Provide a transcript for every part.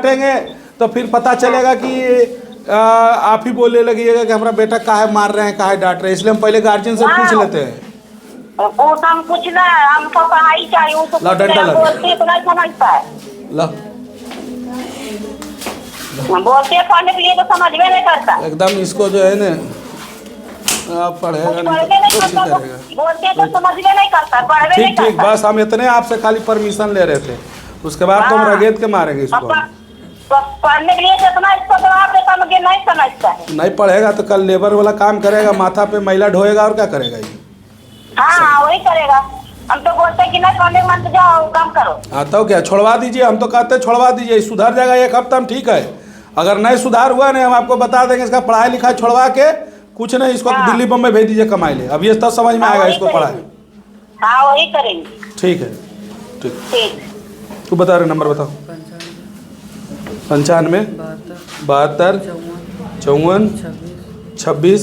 डांटेंगे तो फिर पता चलेगा कि आप ही बोलने लगिएगा कि हमारा बेटा काहे मार रहे हैं, काहे डांट रहे हैं। इसलिए हम पहले गार्जियन से पूछ लेते हैं। वो तो हम पूछना है, हमको पढ़ाई चाहिए, उसको ला डंडा लगा। बोलते तो नहीं समझता है। ला बोलते पढ़ने के लिए तो समझ में नहीं करता। एकदम इसको जो है ना आप पढ़ेगा नहीं तो कुछ नहीं करेगा। बोलते तो समझ में नहीं करता, पढ़ने नहीं ठीक ठीक, करता। बस हम इतने आपसे खाली परमिशन ले रहे थे, उसके बाद तो हम रगेद के मारेंगे इसको। पढ़ने के लिए जितना इसको जवाब देता मुझे नहीं समझता है। नहीं पढ़ेगा तो कल लेबर वाला काम करेगा, माथा पे मैला ढोएगा और क्या करेगा ये। हाँ वही करेगा। हम तो बोलते हैं कि नहीं पढ़ने मत जाओ, काम करो। हाँ तो क्या, छोड़वा दीजिए। हम तो कहते हैं छोड़वा दीजिए, सुधर जाएगा एक हफ्ता में, ठीक है। अगर नहीं सुधार हुआ नहीं, हम आपको बता देंगे। इसका पढ़ाई लिखाई छोड़वा के कुछ नहीं, इसको दिल्ली बम्बई भेज दीजिए कमाई ले। अब ये तब समझ में आएगा इसको पढ़ाई। हाँ वही करेंगे। ठीक है ठीक। ठीक। तू बता रहे नंबर बताओ। 95 72 54 26।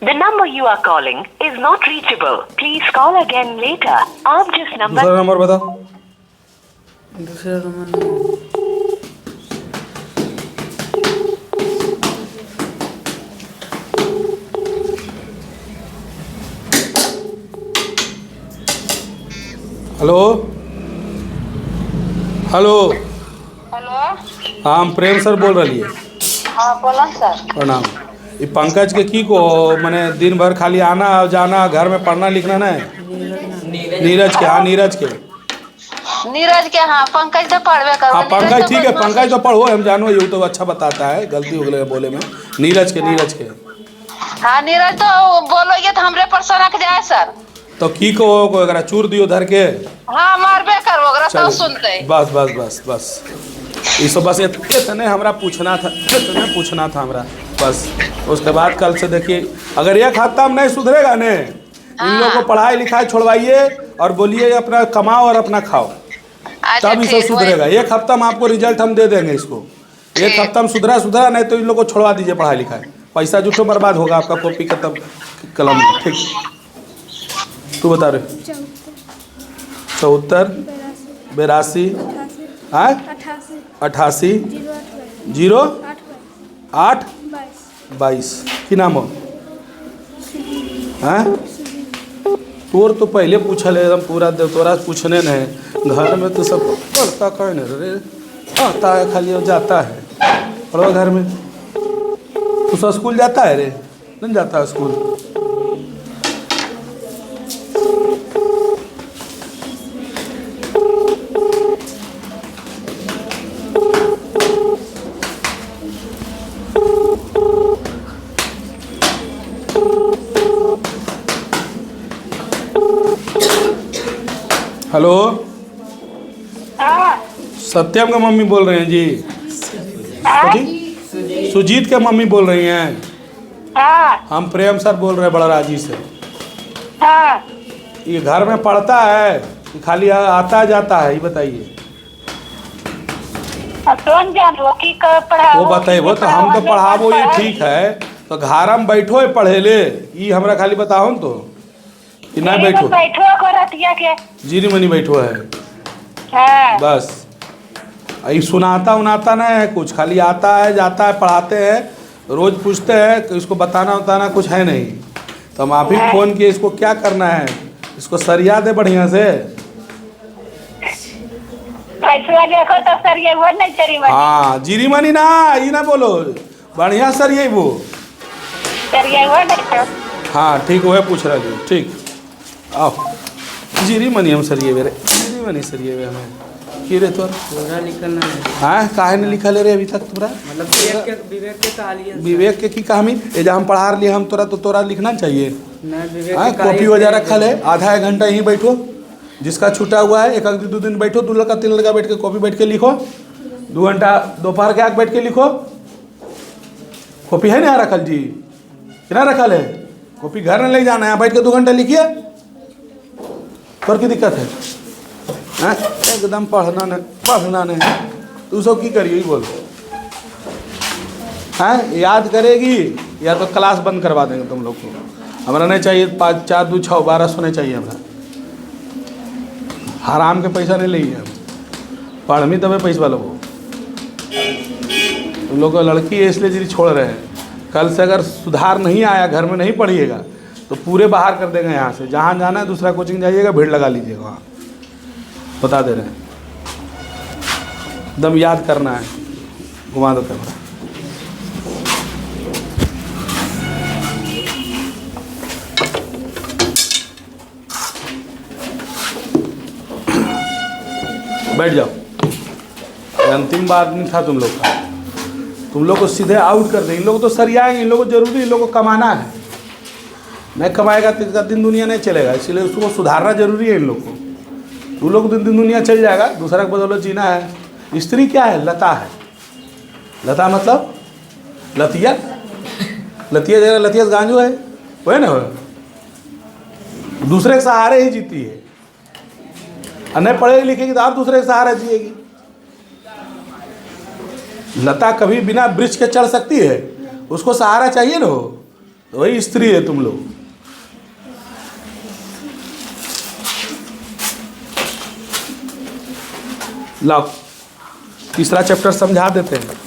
The number you are calling is not reachable. Please call again later. आप जिस नंबर दूसरा नंबर बताओ। दूसरा नंबर हेलो हेलो। हेलो। हाँ हम प्रेम सर बोल रही है। हाँ बोला सर। प्रणाम। ये पंकज के की को मैंने दिन भर खाली आना जाना, घर में पढ़ना लिखना नहीं। नीरज के, हाँ नीरज के। नीरज के, हाँ पंकज तो पढ़वे करो। हाँ पंकज ठीक है, पंकज तो पढ़ो, हम जानो ये तो अच्छा बताता है, गलती हो गई बोले में। नीरज के हाँ नीरज तो बोलोगे तो हमरे पर सनक जाए सर। तो की को अगर चूर दियो धर के। हाँ मारबे करो अगर तो सुनते। बस बस बस बस इसो बस इतने हमरा पूछना था, इतने पूछना था हमरा बस। उसके बाद कल से देखिए, अगर एक हफ्ता में नहीं सुधरेगा ने, इन लोगों को पढ़ाई लिखाई छोड़वाइए और बोलिए अपना कमाओ और अपना खाओ, तब इसे सुधरेगा। एक हफ्ता में आपको रिजल्ट हम दे देंगे इसको। एक हफ्ता में सुधरा नहीं तो इन लोगों को छोड़वा दीजिए पढ़ाई लिखाई। पैसा जुटो बर्बाद होगा आपका कॉपी का तब कलम। ठीक तू बता रहे। 74 82 88 08 22। की नाम हो? हैं तोर तो पहले पूछल एकदम पूरा तोरा पूछने नहीं। घर में तो सब पढ़ता कहे नहीं रे, आता है खाली जाता है पढ़ो घर में। तू सब स्कूल जाता है रे? नहीं जाता है स्कूल। हेलो। हाँ। सत्यम के मम्मी बोल रहे हैं जी? सुजीत के मम्मी बोल रही हैं? हाँ। हम प्रेम सर बोल रहे हैं बड़राजी से। हाँ। ये घर में पढ़ता है कि खाली आता जाता है, ये बताइए। कौन जान वो की पढ़ा वो बताइए। वो तो हम तो पढ़ाबो ये ठीक है, तो घर में बैठो है पढ़े ले, ये हमरा खाली बताओ न तो कि ना बैठो। के जीरी मनी बैठो है। हाँ। बस ये सुनाता उनाता नहीं है कुछ, खाली आता है जाता है, पढ़ाते हैं, रोज पूछते हैं कि इसको बताना उताना कुछ है नहीं। तो हम आप ही फोन किए, इसको क्या करना है, इसको सरिया दे बढ़िया से। देखो तो सर ये वो नहीं चरी मनी। हाँ जीरी मनी ना, ये ना बोलो, बढ़िया सरिया वो। सर ये वो नहीं। हाँ ठीक वह पूछ रहा जी। ठीक आओ। जीरी मनी हम सरिये मेरे, जीरी मनी सरिये वे हमें की रे तोर पूरा लिखना है। हाँ काहे नहीं लिखा ले रे अभी तक तोरा? मतलब विवेक के कहानी है। विवेक के की कहानी ये जब हम पढ़ा लिए हम तोरा, तो तोरा लिखना चाहिए। नहीं विवेक हाँ कॉपी वगैरह रखा ले, आधा एक घंटा यहीं बैठो, जिसका छूटा हुआ है 1-2 दिन बैठो, 2 लड़का 3 लड़का बैठ के कॉपी बैठ के लिखो। 2 घंटा दोपहर के आके बैठ के लिखो। कॉपी है ना रखल जी? कितना रखल है? कॉपी घर में ले जाना है, बैठ के 2 घंटा लिखिए। पर की दिक्कत है? एकदम पढ़ना नहीं। तू सब की करिए बोल। हैं याद करेगी या तो क्लास बंद करवा देंगे तुम लोग को। हमारा नहीं चाहिए 5 4 2 6 1200 नहीं चाहिए हमारा। हराम के पैसा नहीं लिए हम, पढ़मी तबे पैसा वालों को। तुम लोग को लड़की है इसलिए जी छोड़ रहे हैं। कल से अगर सुधार नहीं आया, घर में नहीं पढ़िएगा तो पूरे बाहर कर देंगे यहाँ से। जहाँ जाना है दूसरा कोचिंग जाइएगा, भीड़ लगा लीजिएगा वहाँ, बता दे रहे हैं। एकदम याद करना है। घुमा दो कैमरा। बैठ जाओ। अंतिम बात नहीं था तुम लोग का। तुम लोग को सीधे आउट कर दें। इन लोग तो सरियाएंगे, इन लोग को जरूरी, इन लोग को कमाना है। नहीं कमाएगा तो इसका दिन दुनिया नहीं चलेगा, इसलिए उसको सुधारना जरूरी है इन लोग को। तुम लोग दिन दुनिया चल जाएगा, दूसरा को बदौलत जीना है। स्त्री क्या है? लता है। लता मतलब लतिया, लतिया जगह लतिया गांजो है, वही ना हो। दूसरे के सहारे ही जीती है। और नहीं पढ़ेगी लिखेगी तो आप दूसरे के सहारे जिएगी। लता कभी बिना वृक्ष के चढ़ सकती है? उसको सहारा चाहिए ना हो। तो वही स्त्री है तुम लोग। लाओ तीसरा चैप्टर समझा देते हैं।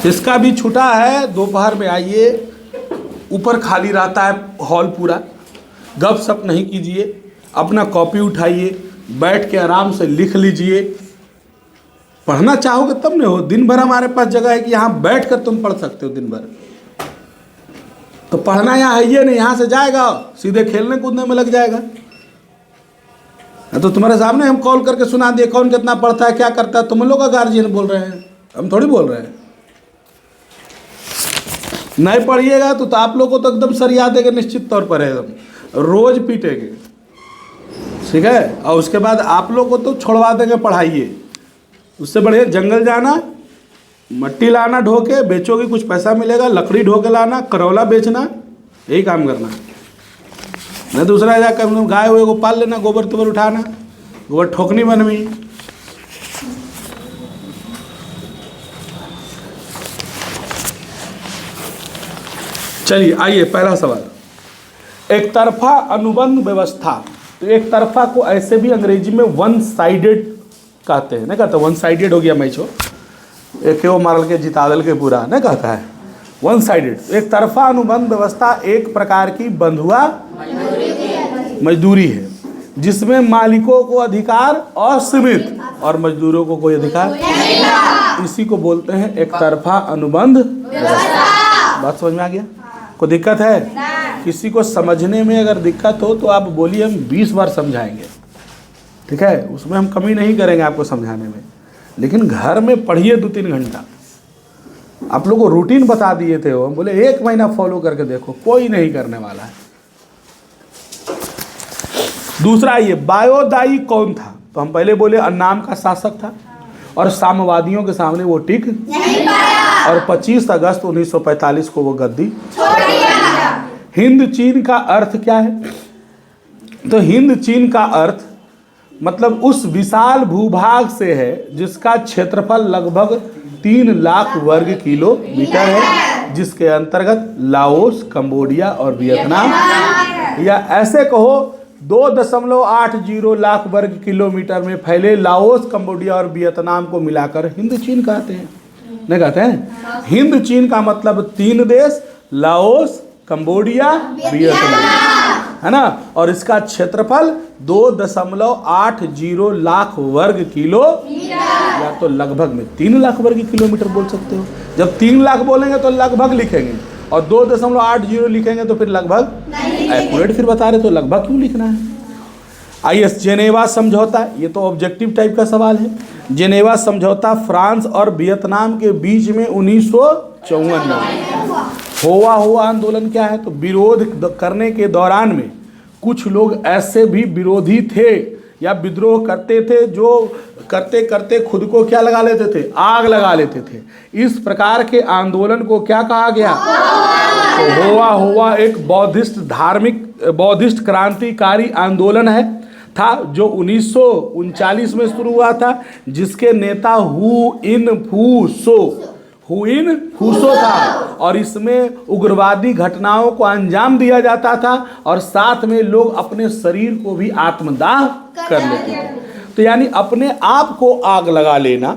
इसका भी छुटा है। दोपहर में आइए, ऊपर खाली रहता है हॉल पूरा। गप सप नहीं कीजिए, अपना कॉपी उठाइए, बैठ के आराम से लिख लीजिए। पढ़ना चाहोगे तब नहीं हो। दिन भर हमारे पास जगह है कि यहाँ बैठ कर तुम पढ़ सकते हो दिन भर। तो पढ़ना यहाँ है ये नहीं, यहाँ से जाएगा सीधे खेलने कूदने में लग जाएगा। तो तुम्हारे सामने हम कॉल करके सुना दिए कौन कितना पढ़ता है, क्या करता है। तुम लोग का गार्जियन बोल रहे हैं, हम थोड़ी बोल रहे हैं। नहीं पढ़िएगा तो आप लोग को तो एकदम सरिया देंगे निश्चित तौर पर, एकदम रोज पीटेंगे, ठीक है। और उसके बाद आप लोग को तो छोड़वा देंगे पढ़ाइए। उससे बढ़िया जंगल जाना, मट्टी लाना ढो के, बेचोगे कुछ पैसा मिलेगा। लकड़ी ढो के लाना, करौला बेचना, यही काम करना। नहीं दूसरा जाकर गाय हुए को पाल लेना, गोबर तोबर उठाना, गोबर ठोकनी बनवी। चलिए आइए, पहला सवाल, एक तरफा अनुबंध व्यवस्था। तो एक तरफा को ऐसे भी अंग्रेजी में वन साइडेड कहते हैं, नहीं कहते वन साइडेड हो गया मैच हो, एक वो मारल के जितादल के पूरा, नहीं कहता है वन साइडेड। एक तरफा अनुबंध व्यवस्था एक प्रकार की बंधुआ मजदूरी है जिसमें मालिकों को अधिकार असीमित और मजदूरों को कोई अधिकार, इसी को बोलते हैं एक तरफा अनुबंध व्यवस्था। बात समझ में आ गया? कोई दिक्कत है? किसी को समझने में अगर दिक्कत हो तो आप बोलिए, हम 20 बार समझाएंगे, ठीक है। उसमें हम कमी नहीं करेंगे आपको समझाने में। लेकिन घर में पढ़िए 2-3 घंटा। आप लोगों को रूटीन बता दिए थे, हम बोले 1 महीना फॉलो करके देखो, कोई नहीं करने वाला है। दूसरा ये वायोदाई कौन था? तो हम पहले बोले अन्नाम का शासक था और साम्यवादियों के सामने वो टिक नहीं पाया और 25 अगस्त 1945 को वो गद्दी छोड़ दिया। हिंद चीन का अर्थ क्या है? तो हिंद चीन का अर्थ मतलब उस विशाल भूभाग से है जिसका क्षेत्रफल लगभग 3 लाख वर्ग किलोमीटर है, जिसके अंतर्गत लाओस, कंबोडिया और वियतनाम, या ऐसे कहो 2.80 लाख वर्ग किलोमीटर में फैले लाओस, कंबोडिया और वियतनाम को मिलाकर हिंद चीन कहते हैं। नहीं कहते हैं? हिंद चीन का मतलब 3 देश, लाओस, कंबोडिया, वियतनाम, है ना। और इसका क्षेत्रफल 2.80 लाख वर्ग किलो, या तो लगभग में 3 लाख वर्ग किलोमीटर बोल सकते हो। जब 3 लाख बोलेंगे तो लगभग लिखेंगे, और 2.80 लिखेंगे तो फिर लगभग एक्यूरेट फिर बता रहे, तो लगभग क्यों लिखना है। आइए, जेनेवा समझौता, ये तो ऑब्जेक्टिव टाइप का सवाल है। जेनेवा समझौता फ्रांस और वियतनाम के बीच में 1954 में हुआ आंदोलन क्या है? तो विरोध करने के दौरान में कुछ लोग ऐसे भी विरोधी थे या विद्रोह करते थे जो करते करते खुद को क्या लगा लेते थे? आग लगा लेते थे। इस प्रकार के आंदोलन को क्या कहा गया? तो हुआ एक बौद्धिस्ट क्रांतिकारी आंदोलन है। था जो 1939 में शुरू हुआ था, जिसके नेता हुइन फूसो था, और इसमें उग्रवादी घटनाओं को अंजाम दिया जाता था और साथ में लोग अपने शरीर को भी आत्मदाह कर लेते थे। तो यानी अपने आप को आग लगा लेना,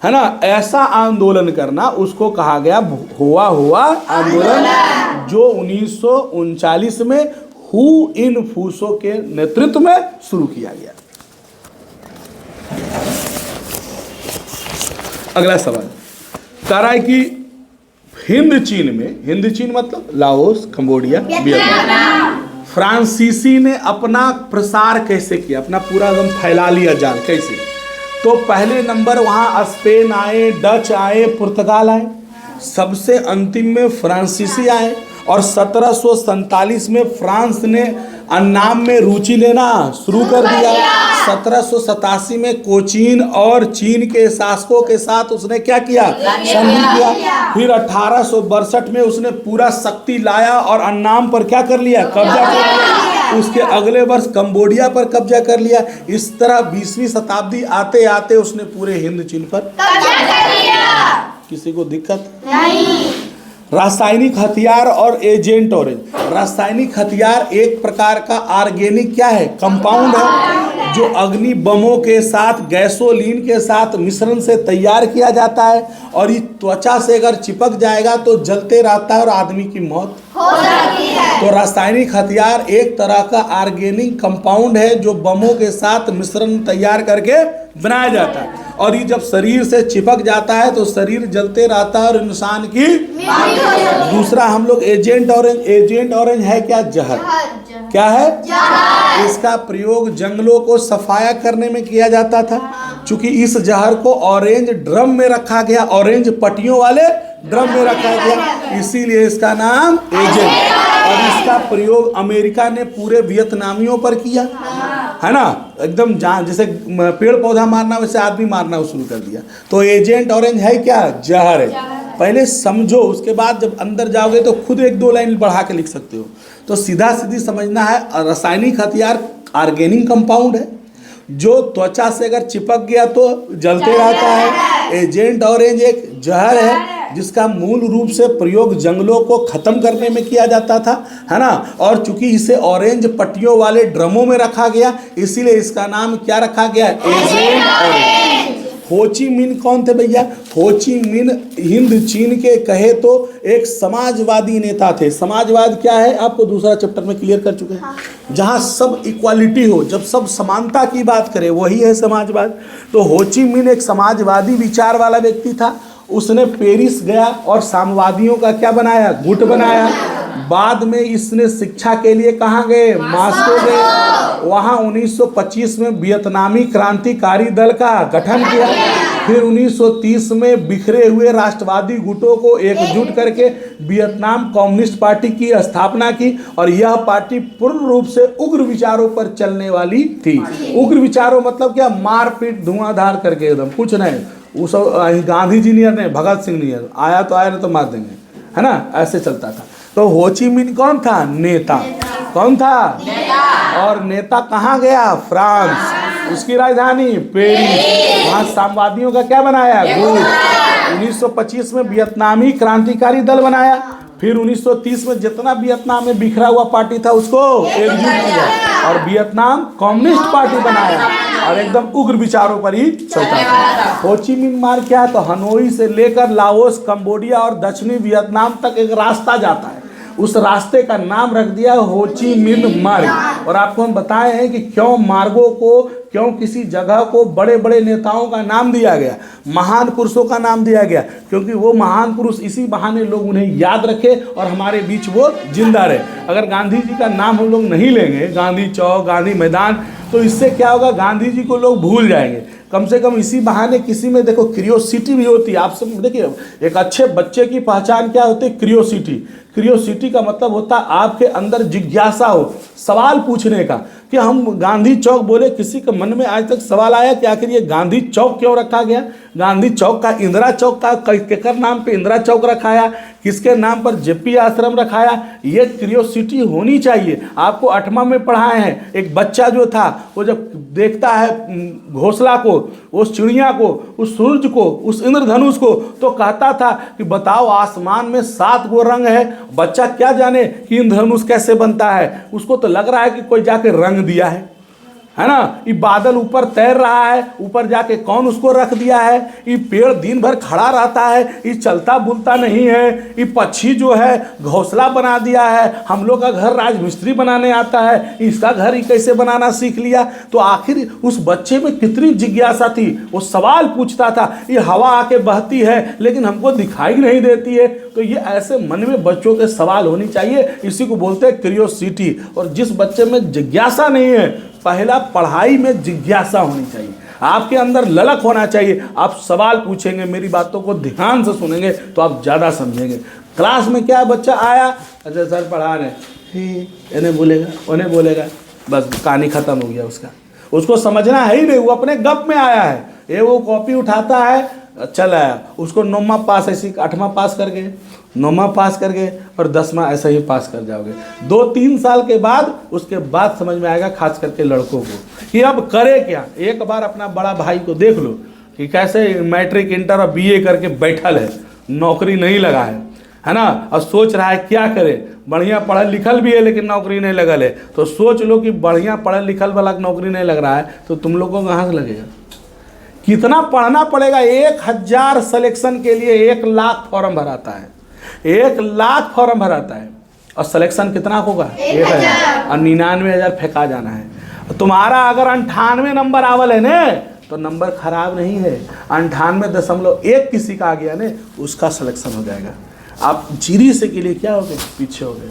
है ना, ऐसा आंदोलन करना, उसको कहा गया हुआ आंदोलन, जो 1939 में हुइन फूसो के नेतृत्व में शुरू किया गया। अगला सवाल कह रहा है कि हिंद चीन मतलब लाओस, कंबोडिया, वियतनाम, फ्रांसीसी ने अपना प्रसार कैसे किया, अपना पूरा एकदम फैला लिया जाल कैसे? तो पहले नंबर वहाँ स्पेन आए, डच आए, पुर्तगाल आए, सबसे अंतिम में फ्रांसीसी आए, और 1747 में फ्रांस ने अन्नाम में रुचि लेना शुरू कर दिया। 1787 में कोचीन और चीन के शासकों के साथ उसने क्या किया, संधि किया। फिर 1862 में उसने पूरा शक्ति लाया और अन्नाम पर क्या कर लिया, कब्जा कर लिया। उसके अगले वर्ष कंबोडिया पर कब्जा कर लिया। इस तरह 20वीं शताब्दी आते आते उसने पूरे हिंद चीन पर कब्जा कर लिया। किसी को दिक्कत नहीं। रासायनिक हथियार और एजेंट ऑरेंज। रासायनिक हथियार एक प्रकार का ऑर्गेनिक क्या है, कंपाउंड है, जो अग्नि बमों के साथ, गैसोलीन के साथ मिश्रण से तैयार किया जाता है, और ये त्वचा से अगर चिपक जाएगा तो जलते रहता है और आदमी की मौत हो जाती है। तो रासायनिक हथियार एक तरह का ऑर्गेनिक कंपाउंड है जो बमों के साथ मिश्रण तैयार करके बनाया जाता है, और ये जब शरीर से चिपक जाता है तो शरीर जलते रहता है और इंसान की। दूसरा हम लोग एजेंट ऑरेंज है क्या, जहर। क्या है, जहर। इसका प्रयोग जंगलों को सफाया करने में किया जाता था। चूंकि इस जहर को ऑरेंज ड्रम में रखा गया, ऑरेंज पट्टियों वाले ड्रम में रखा गया, इसीलिए इसका नाम एजेंट। और इसका प्रयोग अमेरिका ने पूरे वियतनामियों पर किया, है ना, एकदम जान जैसे पेड़ पौधा मारना वैसे आदमी मारना शुरू कर दिया। तो एजेंट ऑरेंज है क्या, जहर है। पहले समझो, उसके बाद जब अंदर जाओगे तो खुद एक दो लाइन बढ़ा के लिख सकते हो। तो सीधा सीधी समझना है, रासायनिक हथियार ऑर्गेनिक कंपाउंड है जो त्वचा से अगर चिपक गया तो जलते रहता है। एजेंट ऑरेंज एक जहर है जिसका मूल रूप से प्रयोग जंगलों को खत्म करने में किया जाता था, है ना, और चूंकि इसे ऑरेंज पट्टियों वाले ड्रमों में रखा गया इसीलिए इसका नाम क्या रखा गया, एजेंट ऑरेंज। होची मिन कौन थे भैया? होची मिन हिंद चीन के कहे तो एक समाजवादी नेता थे। समाजवाद क्या है आपको दूसरा चैप्टर में क्लियर कर चुके हैं। जहाँ सब इक्वालिटी हो, जब सब समानता की बात करे वही है समाजवाद। तो होची मिन एक समाजवादी विचार वाला व्यक्ति था। उसने पेरिस गया और साम्यवादियों का क्या बनाया, गुट बनाया। बाद में इसने शिक्षा के लिए कहाँ गए, मास्को गए। वहाँ 1925 में वियतनामी क्रांतिकारी दल का गठन किया। फिर 1930 में बिखरे हुए राष्ट्रवादी गुटों को एकजुट करके वियतनाम कम्युनिस्ट पार्टी की स्थापना की, और यह पार्टी पूर्ण रूप से उग्र विचारों पर चलने वाली थी। उग्र विचारों मतलब क्या, मारपीट धुआंधार करके एकदम कुछ नहीं। उस गांधी जी नियर नहीं, भगत सिंह नियर, आया तो आया नहीं तो मार देंगे, है ना, ऐसे चलता था। तो होची मिन कौन था, नेता। कौन था, नेता। और नेता कहाँ गया, फ्रांस। उसकी राजधानी पेरिस। वहाँ साम्यवादियों का क्या बनाया, गुट। 1925 में वियतनामी क्रांतिकारी दल बनाया। फिर 1930 में जितना वियतनाम में बिखरा हुआ पार्टी था उसको एकजुट किया और वियतनाम कम्युनिस्ट पार्टी बनाया, और एकदम उग्र विचारों पर ही चलता था। होची मिन मार्ग क्या है, तो हनोई से लेकर लाओस, कंबोडिया और दक्षिणी वियतनाम तक एक रास्ता जाता है। उस रास्ते का नाम रख दिया होची मिन मार्ग। और आपको हम बताए हैं कि क्यों मार्गों को, क्यों किसी जगह को बड़े बड़े नेताओं का नाम दिया गया, महान पुरुषों का नाम दिया गया, क्योंकि वो महान पुरुष इसी बहाने लोग उन्हें याद रखे और हमारे बीच वो जिंदा रहे। अगर गांधी जी का नाम हम लोग नहीं लेंगे, गांधी चौक, गांधी मैदान, तो इससे क्या होगा, गांधी जी को लोग भूल जाएंगे। कम से कम इसी बहाने किसी में देखो क्रियोसिटी भी होती है। आप सब देखिए, एक अच्छे बच्चे की पहचान क्या होती है, क्रियोसिटी। क्रियोसिटी का मतलब होता है आपके अंदर जिज्ञासा हो, सवाल पूछने का। कि हम गांधी चौक बोले, किसी के मन में आज तक सवाल आया कि आखिर ये गांधी चौक क्यों रखा गया, गांधी चौक का इंदिरा चौक का केकर नाम पे इंदिरा चौक रखा है, किसके नाम पर जेपी आश्रम रखाया, ये क्यूरियोसिटी होनी चाहिए। आपको 8वां में पढ़ाए हैं, एक बच्चा जो था वो जब देखता है घोंसला को, उस चिड़िया को, उस सूरज को, उस इंद्रधनुष को, तो कहता था कि बताओ आसमान में 7 गो रंग है। बच्चा क्या जाने कि इंद्रधनुष कैसे बनता है, उसको तो लग रहा है कि कोई जाके रंग दिया है ना। ये बादल ऊपर तैर रहा है, ऊपर जाके कौन उसको रख दिया है। ये पेड़ दिन भर खड़ा रहता है, ये चलता बुलता नहीं है। ये पक्षी जो है घोंसला बना दिया है, हम लोग का घर राजमिस्त्री बनाने आता है, इसका घर ही कैसे बनाना सीख लिया। तो आखिर उस बच्चे में कितनी जिज्ञासा थी, वो सवाल पूछता था। ये हवा आके बहती है लेकिन हमको दिखाई नहीं देती है। तो ये ऐसे मन में बच्चों के सवाल होनी चाहिए, इसी को बोलते हैं क्यूरियोसिटी। और जिस बच्चे में जिज्ञासा नहीं है, पहला पढ़ाई में जिज्ञासा होनी चाहिए, आपके अंदर ललक होना चाहिए। आप सवाल पूछेंगे, मेरी बातों को ध्यान से सुनेंगे तो आप ज़्यादा समझेंगे। क्लास में क्या बच्चा आया, अच्छा सर पढ़ा रहे, इन्हें बोलेगा उन्हें बोलेगा, बस कहानी खत्म हो गया उसका। उसको समझना है ही नहीं, वो अपने गप में आया है। ये वो कॉपी उठाता है, चल आया, उसको 9वां पास, ऐसी 8वां पास कर गए, 9वां पास कर गए और 10वां ऐसे ही पास कर जाओगे। 2-3 साल के बाद उसके बाद समझ में आएगा, खास करके लड़कों को, कि अब करे क्या। एक बार अपना बड़ा भाई को देख लो कि कैसे मैट्रिक इंटर और बीए करके बैठल है, नौकरी नहीं लगा है ना, और सोच रहा है क्या करे। बढ़िया पढ़ल लिखल भी है लेकिन नौकरी नहीं लगल है। तो सोच लो कि बढ़िया पढ़ल लिखल वाला नौकरी नहीं लग रहा है तो तुम लोगों को कहाँ से लगेगा, कितना पढ़ना पड़ेगा। 1000 सिलेक्शन के लिए 1 लाख फॉर्म भराता है, 1 लाख फॉर्म भराता है, और सिलेक्शन कितना होगा 1000, और 99,000 फेंका जाना है। तुम्हारा अगर 98 नंबर आवल है ने तो नंबर खराब नहीं है, 98.1 किसी का आ गया ने, उसका सिलेक्शन हो जाएगा। आप जीरी से के लिए क्या हो गए, पीछे हो गए।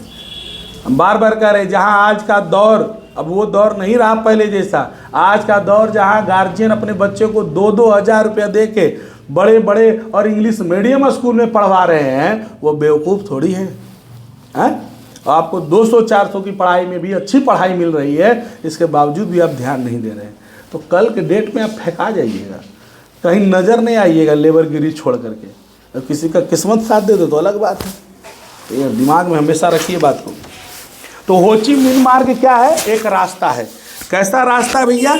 हम बार बार कह रहे, जहाँ आज का दौर, अब वो दौर नहीं रहा पहले जैसा। आज का दौर जहाँ गार्जियन अपने बच्चे को 2-2 हज़ार रुपया दे के बड़े बड़े और इंग्लिश मीडियम स्कूल में पढ़वा रहे हैं, वो बेवकूफ़ थोड़ी है। आपको 200-400 की पढ़ाई में भी अच्छी पढ़ाई मिल रही है, इसके बावजूद भी आप ध्यान नहीं दे रहे हैं। तो कल के डेट में आप फेंका जाइएगा, कहीं नज़र नहीं आइएगा लेबरगिरी छोड़ करके। और किसी का किस्मत साथ दे दो तो अलग बात है, ये दिमाग में हमेशा रखिए बात को। तो हो ची मिन्ह मार्ग क्या है, एक रास्ता है। कैसा रास्ता है भैया,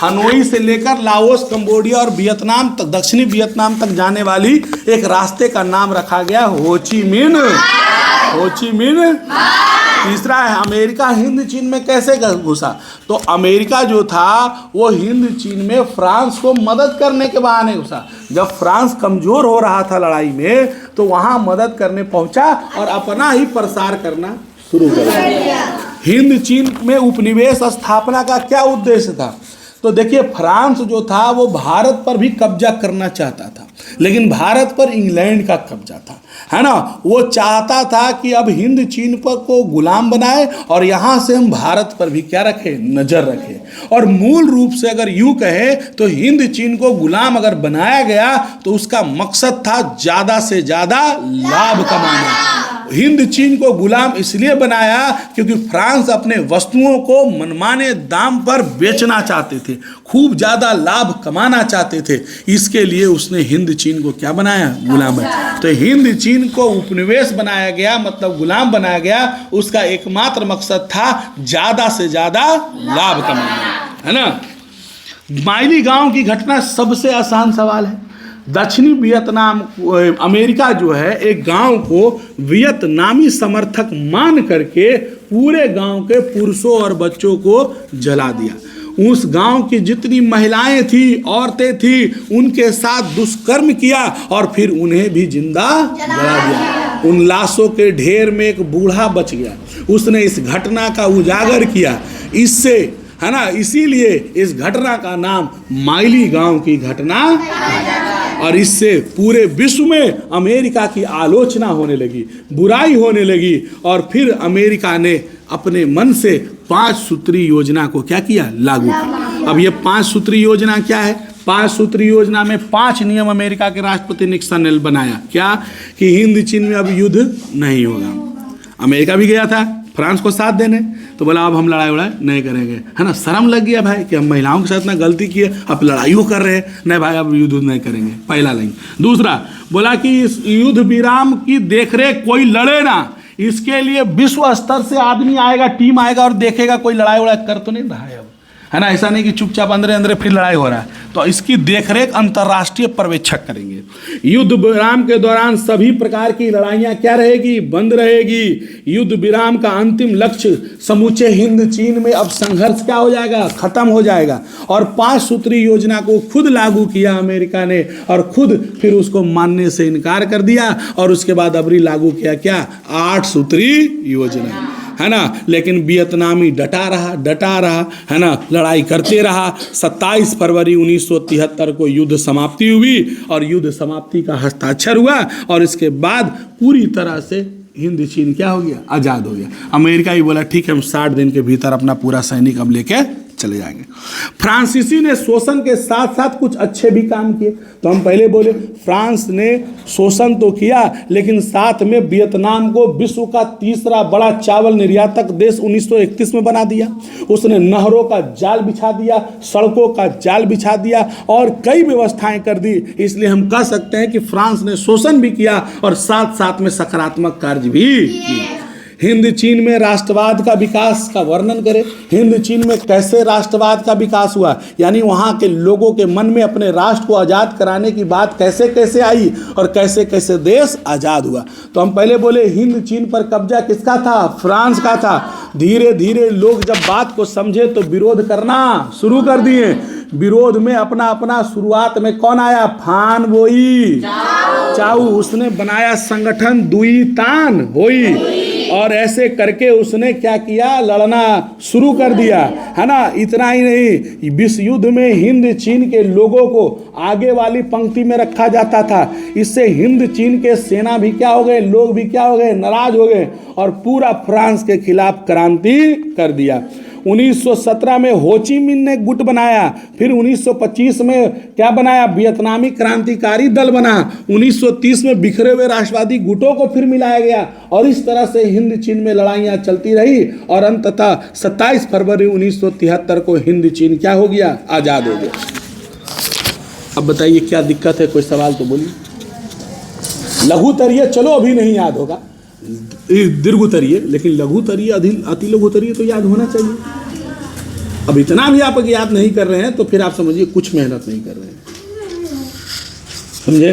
हनोई से लेकर लाओस, कंबोडिया और वियतनाम तक, दक्षिणी वियतनाम तक जाने वाली एक रास्ते का नाम रखा गया हो ची मिन्ह। हो ची मिन्ह। तीसरा है अमेरिका हिंद चीन में कैसे घुसा। तो अमेरिका जो था वो हिंद चीन में फ्रांस को मदद करने के बहाने घुसा। जब फ्रांस कमज़ोर हो रहा था लड़ाई में तो वहाँ मदद करने पहुँचा और अपना ही प्रसार करना शुरू कर दिया। हिंद चीन में उपनिवेश स्थापना का क्या उद्देश्य था, तो देखिए फ्रांस जो था वो भारत पर भी कब्जा करना चाहता था, लेकिन भारत पर इंग्लैंड का कब्जा था, है ना। वो चाहता था कि अब हिंद चीन पर को गुलाम बनाए और यहाँ से हम भारत पर भी क्या रखें, नज़र रखें। और मूल रूप से अगर यूँ कहें तो हिंद चीन को गुलाम अगर बनाया गया तो उसका मकसद था ज़्यादा से ज़्यादा लाभ कमाना। हिंद चीन को गुलाम इसलिए बनाया क्योंकि फ्रांस अपने वस्तुओं को मनमाने दाम पर बेचना चाहते थे, खूब ज़्यादा लाभ कमाना चाहते थे। इसके लिए उसने हिंद चीन को क्या बनाया, गुलाम। तो हिंद चीन को उपनिवेश बनाया गया, मतलब गुलाम बनाया गया। उसका एकमात्र मकसद था ज़्यादा से ज़्यादा लाभ कमाना, है ना। माइली गांव की घटना सबसे आसान सवाल है। दक्षिणी वियतनाम, अमेरिका जो है एक गांव को वियतनामी समर्थक मान करके पूरे गांव के पुरुषों और बच्चों को जला दिया। उस गांव की जितनी महिलाएं थी, औरतें थी, उनके साथ दुष्कर्म किया और फिर उन्हें भी जिंदा जला दिया। उन लाशों के ढेर में एक बूढ़ा बच गया। उसने इस घटना का उजागर किया, इससे, है ना, इसीलिए इस घटना का नाम माइली गांव की घटना। और इससे पूरे विश्व में अमेरिका की आलोचना होने लगी, बुराई होने लगी। और फिर अमेरिका ने अपने मन से 5 सूत्री योजना को क्या किया, लागू किया। अब ये 5 सूत्री योजना क्या है, 5 सूत्री योजना में 5 नियम अमेरिका के राष्ट्रपति निक्सन ने बनाया। क्या कि हिंद चीन में अब युद्ध नहीं होगा। अमेरिका भी गया था फ्रांस को साथ देने, तो बोला अब हम लड़ाई उड़ाई नहीं करेंगे, है ना। शर्म लग गया भाई कि हम महिलाओं के साथ इतना गलती किए, अब लड़ाइयों कर रहे हैं, नहीं भाई अब युद्ध नहीं करेंगे, पहला लाइन। दूसरा बोला कि इस युद्ध विराम की देखरेख कोई लड़े ना, इसके लिए विश्व स्तर से आदमी आएगा, टीम आएगा और देखेगा कोई लड़ाई उड़ाई कर तो नहीं रहा है अब, है ना। ऐसा नहीं कि चुपचाप अंदर अंदर फिर लड़ाई हो रहा है, तो इसकी देखरेख अंतर्राष्ट्रीय पर्यवेक्षक करेंगे। युद्ध विराम के दौरान सभी प्रकार की लड़ाइयाँ क्या रहेगी, बंद रहेगी। युद्ध विराम का अंतिम लक्ष्य समूचे हिंद चीन में अब संघर्ष क्या हो जाएगा, खत्म हो जाएगा। और 5 सूत्री योजना को खुद लागू किया अमेरिका ने, और खुद फिर उसको मानने से इनकार कर दिया, और उसके बाद अबरी लागू किया क्या, 8 सूत्री योजना, है ना। लेकिन वियतनामी डटा रहा, है ना, लड़ाई करते रहा। 27 फरवरी 1973 को युद्ध समाप्ति हुई, और युद्ध समाप्ति का हस्ताक्षर हुआ, और इसके बाद पूरी तरह से हिंद चीन क्या हो गया, आज़ाद हो गया। अमेरिका ही बोला ठीक है हम 60 दिन के भीतर अपना पूरा सैनिक अब लेके चले जाएंगे। फ्रांसीसी ने शोषण के साथ साथ कुछ अच्छे भी काम किए। तो हम पहले बोले फ्रांस ने शोषण तो किया, लेकिन साथ में वियतनाम को विश्व का तीसरा बड़ा चावल निर्यातक देश 1931 में बना दिया। उसने नहरों का जाल बिछा दिया, सड़कों का जाल बिछा दिया, और कई व्यवस्थाएं कर दी। इसलिए हम कह सकते हैं कि फ्रांस ने शोषण भी किया और साथ साथ में सकारात्मक कार्य भी किए। हिंद चीन में राष्ट्रवाद का विकास का वर्णन करें। हिंद चीन में कैसे राष्ट्रवाद का विकास हुआ, यानी वहाँ के लोगों के मन में अपने राष्ट्र को आज़ाद कराने की बात कैसे कैसे आई, और कैसे कैसे देश आज़ाद हुआ। तो हम पहले बोले हिंद चीन पर कब्जा किसका था, फ्रांस का था। धीरे धीरे लोग जब बात को समझे तो विरोध करना शुरू कर दिए। विरोध में अपना शुरुआत में कौन आया, फान बोई चाऊ, उसने बनाया संगठन दुई तान होई, और ऐसे करके उसने क्या किया, लड़ना शुरू कर दिया, है ना। इतना ही नहीं, विश्व युद्ध में हिंद चीन के लोगों को आगे वाली पंक्ति में रखा जाता था। इससे हिंद चीन के सेना भी क्या हो गए, लोग भी क्या हो गए, नाराज हो गए, और पूरा फ्रांस के खिलाफ क्रांति कर दिया। 1917 में हो ची मिन्ह ने गुट बनाया, फिर 1925 में क्या बनाया, वियतनामी क्रांतिकारी दल बना। 1930 में बिखरे हुए राष्ट्रवादी गुटों को फिर मिलाया गया, और इस तरह से हिंद चीन में लड़ाइयाँ चलती रही, और अंततः 27 फरवरी 1973 को हिंद चीन क्या हो गया, आज़ाद हो गया। अब बताइए क्या दिक्कत है, कोई सवाल तो बोलिए। लघु तरीय चलो अभी नहीं याद होगा, दीर्घोत्तरीय, लेकिन लघुतरीय अति लघुतरीय तो याद होना चाहिए। अब इतना भी आप याद नहीं कर रहे हैं तो फिर आप समझिए कुछ मेहनत नहीं कर रहे हैं, समझे।